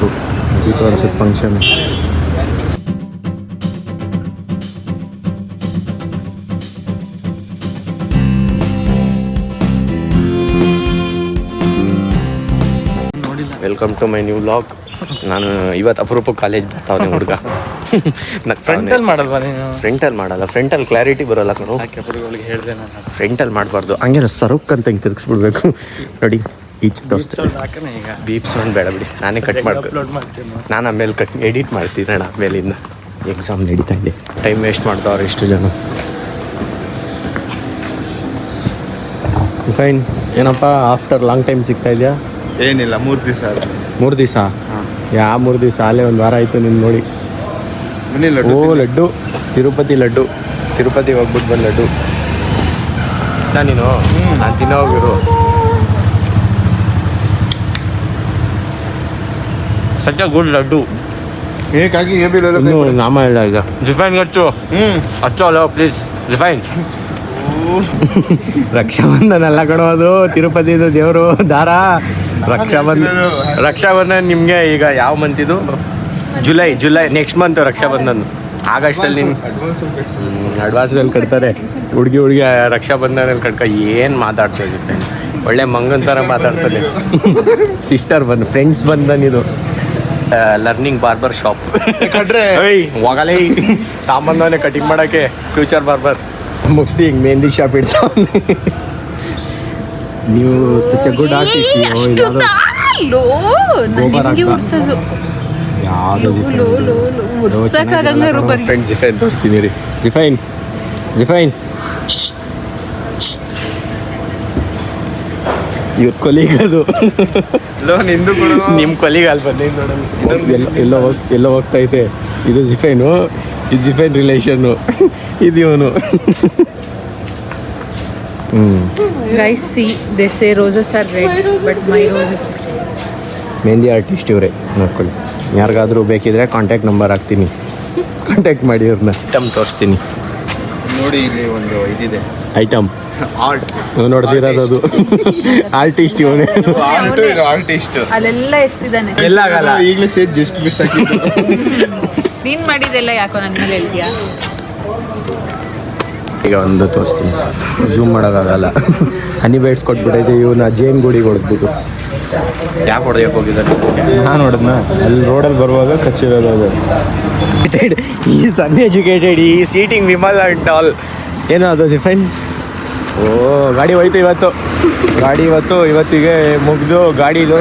ಮುಗೀತು ಅನ್ಸುತ್ತೆ function. Welcome to my new vlog. ನಾನು ಇವತ್ತು ಅಪರೂಪಕ್ಕೆ ಕಾಲೇಜ್ ಬರ್ತಾವನೆ ಹುಡುಗ. ಫ್ರಂಟಲ್ಲಿ ಮಾಡಲ್ವಾ ನೀನು? ಫ್ರಂಟಲ್ಲಿ ಮಾಡಲ್ಲ, ಫ್ರಂಟಲ್ಲಿ ಕ್ಲಾರಿಟಿ ಬರೋಲ್ಲ ಕಣೋ. ಒಬ್ಬರಿಗೆ ಹೇಳಿದೆ ನಾನು ಫ್ರಂಟಲ್ಲಿ ಮಾಡಬಾರ್ದು, ಹಂಗೆ ಸರುಕ್ ಅಂತ ಹಿಂಗೆ ತಿರ್ಗಿಸ್ಬಿಡ್ಬೇಕು. ನೋಡಿ ಈಚೆ ತೋರಿಸ್ತೀನಿ. ಈಗ ಬೀಪ್ ಸೌಂಡ್ ಬೇಡ ಬಿಡಿ, ನಾನೇ ಕಟ್ ಮಾಡ್ಬೇಕು. ಅಪ್ಲೋಡ್ ಮಾಡ್ತೀನಿ. ನಾನು ಆಮೇಲೆ ಎಡಿಟ್ ಮಾಡ್ತೀನಿ ಅಣ್ಣ. ಆಮೇಲಿಂದ ಎಕ್ಸಾಮ್ ನಡೀತಾ ಇದೆ, ಟೈಮ್ ವೇಸ್ಟ್ ಮಾಡ್ದವ್ರು ಇಷ್ಟು ಜನ. ಫೈನ್. ಏನಪ್ಪ ಆಫ್ಟರ್ ಲಾಂಗ್ ಟೈಮ್ ಸಿಗ್ತಾ ಇದೆಯಾ? ಏನಿಲ್ಲ, 3 ದಿವಸ 3 ದಿವಸ? ಯಾವ 3 ದಿವಸ? ಅಲ್ಲೇ ಒಂದು ವಾರ ಆಯಿತು ನಿನ್ನ ನೋಡಿ. ಓ ಲಡ್ಡು, ತಿರುಪತಿ ಲಡ್ಡು. ತಿರುಪತಿಗೆ ಹೋಗ್ಬಿಟ್ಟು ಬಂದು ಲಡ್ಡು ನೀನು. ನಾನು ತಿನ್ನೋ ಹೋಗಿರು. Such a good laddu. ಹೇಗಾಗಿ ಇನ್ನೂ ನಾಮ ಇಲ್ಲ ಈಗ. ಜಿಫೈನ್ ಹಚ್ಚು, ಹಚ್ಚು ಅಲ್ಲ ಪ್ಲೀಸ್ ಜಿಫೈನ್. ರಕ್ಷಾಬಂಧನ ಅಲ್ಲ ಕಣೋ ಅದು, ತಿರುಪತಿದು ದೇವರು ದಾರ. ರಕ್ಷಾಬಂಧನ ನಿಮಗೆ ಈಗ ಯಾವ ಮಂತ್ ಇದು? July next month Rakshabandhan. ಆಗಸ್ಟಲ್ಲಿ ಅಡ್ವಾನ್ಸಲ್ಲಿ ಕಟ್ತಾರೆ ಹುಡುಗಿ ರಕ್ಷಾಬಂಧನಲ್ಲಿ ಕಟ್ಕ. ಏನು ಮಾತಾಡ್ತದೆ ಒಳ್ಳೆ ಮಂಗನ್ ಥರ ಮಾತಾಡ್ತಾನೆ. ಸಿಸ್ಟರ್ ಬಂದು ಫ್ರೆಂಡ್ಸ್ ಬಂದನಿದು ಲರ್ನಿಂಗ್ ಬಾರ್ಬರ್ ಶಾಪ್. ಹೋಗಲೇ ತಾಂಬಂದವನೇ ಕಟಿಂಗ್ ಮಾಡೋಕ್ಕೆ ಫ್ಯೂಚರ್ ಬಾರ್ಬರ್. ಮುಗಿಸ್ತಿ ಹಿಂಗೆ ಮೆಹಂದಿ ಶಾಪ್ ಇಡ್ತಾವನೆ. ನೀವು such a good artist. Friend ಜಿಫೈನ್ ತೋರಿಸ್ತೀನಿ ರೀ. ಜಿಫೈನ್ ಇವ್ರ ಕೊಲಿಗೆ ಅದು ನಿಂದು ನಿಮ್ಮ ಕೊಲಿಗೆ ಅಲ್ಲಿ ಬಂದಿದ್ದು ನೋಡೋಣ. ಎಲ್ಲೋ ಹೋಗ್ತೈತೆ. ಇದು ಜಿಫೈನು, ಇದು ಜಿಫೈನ್ ರಿಲೇಷನ್ನು, ಇದು ಇವನು. Guys, see, they say roses are red, but my rose is green. Mehndi artist ಇವರೇ, ನೋಡ್ಕೊಳ್ಳಿ. ಯಾರಿಗಾದರೂ ಬೇಕಿದ್ರೆ ಕಾಂಟ್ಯಾಕ್ಟ್ ನಂಬರ್ ಹಾಕ್ತೀನಿ, ಕಾಂಟ್ಯಾಕ್ಟ್ ಮಾಡಿ ಇವ್ರನ್ನ. ಐಟಮ್ ತೋರಿಸ್ತೀನಿ ನೋಡಿ, ಇಲ್ಲಿ ಒಂದು ಇದಿದೆ ಐಟಮ್. ಆರ್ಟ್ ನೋಡ್ತಿರೋದು ಅದು ಆರ್ಟಿಸ್ಟ್ ಇವನೇ. ಆರ್ಟಿಸ್ಟ್ ಅಲ್ಲೆಲ್ಲ ಎಷ್ಟಿದ್ದಾನೆ ಎಲ್ಲ ಆಗಲ್ಲ. ಈಗಲೇ ಸೇರಿ ಜಸ್ಟ್ ಮಿಸ್ ಆಗಿ. ನೀನ್ ಮಾಡಿದೆಲ್ಲ ಯಾಕೋ ನನ್ನ ಮೇಲೆ ಹೇಳ್ತೀಯಾ? ಈಗ ಒಂದು ತೋರಿಸ್ತೀನಿ, ಝೂಮ್ ಮಾಡೋಕ್ಕಾಗಲ್ಲ. ಹನಿ ಬೈಟ್ಸ್ ಕೊಟ್ಬಿಟ್ಟೈತೆ. ಇವನ್ನ ಜೇನ್ ಗುಡಿಗೆ ಹೊಡೆದ್ಬಿಟ್ಟು. ಯಾಕೆ ಹೊಡೆಯಕ್ಕೆ ಹೋಗಿದ್ದಾನೆ? ನಾನು ನೋಡಿದ್ನ ಅಲ್ಲಿ ರೋಡಲ್ಲಿ ಬರುವಾಗ ಕಚ್ಚಿರೋದು ಅದು. ಈಸ್ ಅನ್ಎಜುಕೇಟೆಡ್, ಈ ಸೀಟಿಂಗ್ ವಿಮಲ್ ಅಂಡ್ ಆಲ್. ಏನೋ ಅದು ಡಿಫೈನ್. ಓ ಗಾಡಿ ಹೋಯ್ತು ಇವತ್ತಿಗೆ ಮುಗಿದು ಗಾಡಿದು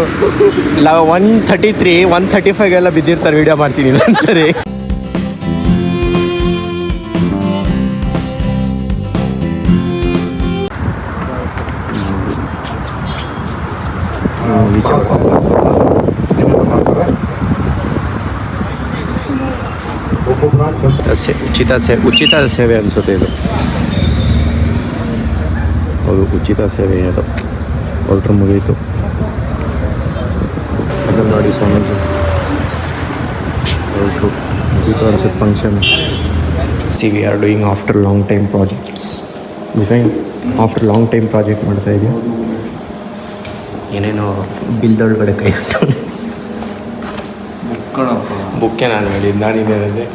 133 135 ಎಲ್ಲ ಬಿದ್ದಿರ್ತಾರೆ. ವೀಡಿಯೋ ಮಾಡ್ತೀನಿ ಒಂದ್ಸರಿ. ಉಚಿತ ಸೇವೆ ಅನಿಸುತ್ತೆ ಇದು. ಹೌದು, ಉಚಿತ ಸೇವೆ ಅದು. ಹೊರಟ್ರು ಮುಗೀತು. ಅದನ್ನು ನೋಡಿ ಸ್ವಾಮೀಜಿ ಹೊರಟ್ರು ಮುಗೀತು ಅನ್ಸುತ್ತೆ function. C we are doing after long time projects. After long time project ಮಾಡ್ತಾಯಿದ್ದೀವಿ. ಏನೇನೋ ಬಿಲ್ದೊಳಗಡೆ ಕೈ ಬುಕ್ಕೆ ನಾನು ಹೇಳಿದ್ದು. ನಾನಿದ್ದೇನೆ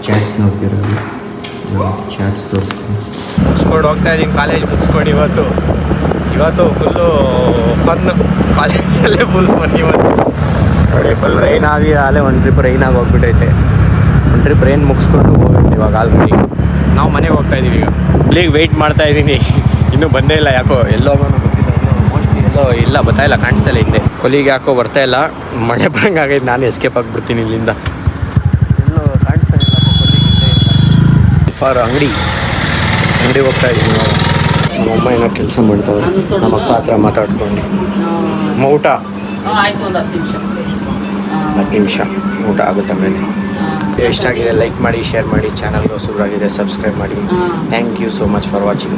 ಚಾಟ್ಸ್ ನೋಡ್ತಿರೋದು. ಚಾಟ್ಸ್ ತೋರಿಸ್ತೀನಿ. ಮುಗಿಸ್ಕೊಂಡು ಹೋಗ್ತಾ ಇದ್ದೀನಿ. ಕಾಲೇಜ್ ಮುಗಿಸ್ಕೊಂಡು ಇವತ್ತು ಫುಲ್ಲು ಫನ್. ಕಾಲೇಜಲ್ಲೇ ಫುಲ್ ಫನ್ ಇವತ್ತು. ನೋಡಿ ಫುಲ್ ರೈನ್ ಆಗಿ ಅಲ್ಲೇ ಒಂದು ಟ್ರಿಪ್ ರೈನ್ ಆಗಿ ಹೋಗ್ಬಿಟ್ಟೈತೆ. ಒಂದು ಟ್ರಿಪ್ ರೈನ್ ಮುಗಿಸ್ಕೊಂಡು ಹೋಗ್ಬೇಕು ಇವಾಗ. ಆಲ್ರೆಡಿ ನಾವು ಮನೆಗೆ ಹೋಗ್ತಾಯಿದ್ದೀವಿ. ಈಗ ಇಲ್ಲಿಗೆ ವೆಯ್ಟ್ ಮಾಡ್ತಾಯಿದ್ದೀನಿ, ಇನ್ನೂ ಬಂದೇ ಇಲ್ಲ. ಯಾಕೋ ಎಲ್ಲೋ ಇಲ್ಲ ಬರ್ತಾಯಿಲ್ಲ, ಕಾಣಿಸ್ತಾ ಇಲ್ಲ ಹಿಂದೆ. ಕೊಲಿಗೆ ಯಾಕೋ ಬರ್ತಾಯಿಲ್ಲ. ಮಳೆ ಬರಂಗೆ ಆಗೈತೆ. ನಾನು ಎಸ್ಕೇಪ್ ಆಗಿಬಿಡ್ತೀನಿ ಇಲ್ಲಿಂದ. ಎಲ್ಲೋ ಕಾಣಿಸ್ತಾ ಇಲ್ಲ ಕೊಲಿಗೆ ಹಿಂದೆ. ಫಾರ್ ಅಂಗಡಿ ಹೋಗ್ತಾ ಇದ್ದೀನಿ ನಾವು. ನಮ್ಮಮ್ಮ ಏನೋ ಕೆಲಸ ಮಾಡ್ತಾವೆ. ನಮ್ಮ ಅಕ್ಕ ಹತ್ರ ಮಾತಾಡ್ಕೊಂಡು ಊಟ 10 ನಿಮಿಷ ಊಟ ಆಗುತ್ತೆ. ಆಮೇಲೆ ಎಷ್ಟಾಗಿದೆ ಲೈಕ್ ಮಾಡಿ, ಶೇರ್ ಮಾಡಿ. ಚಾನಲ್ಗೆ ಹೊಸಬರಾಗಿದೆ ಸಬ್ಸ್ಕ್ರೈಬ್ ಮಾಡಿ. Thank you so much for watching.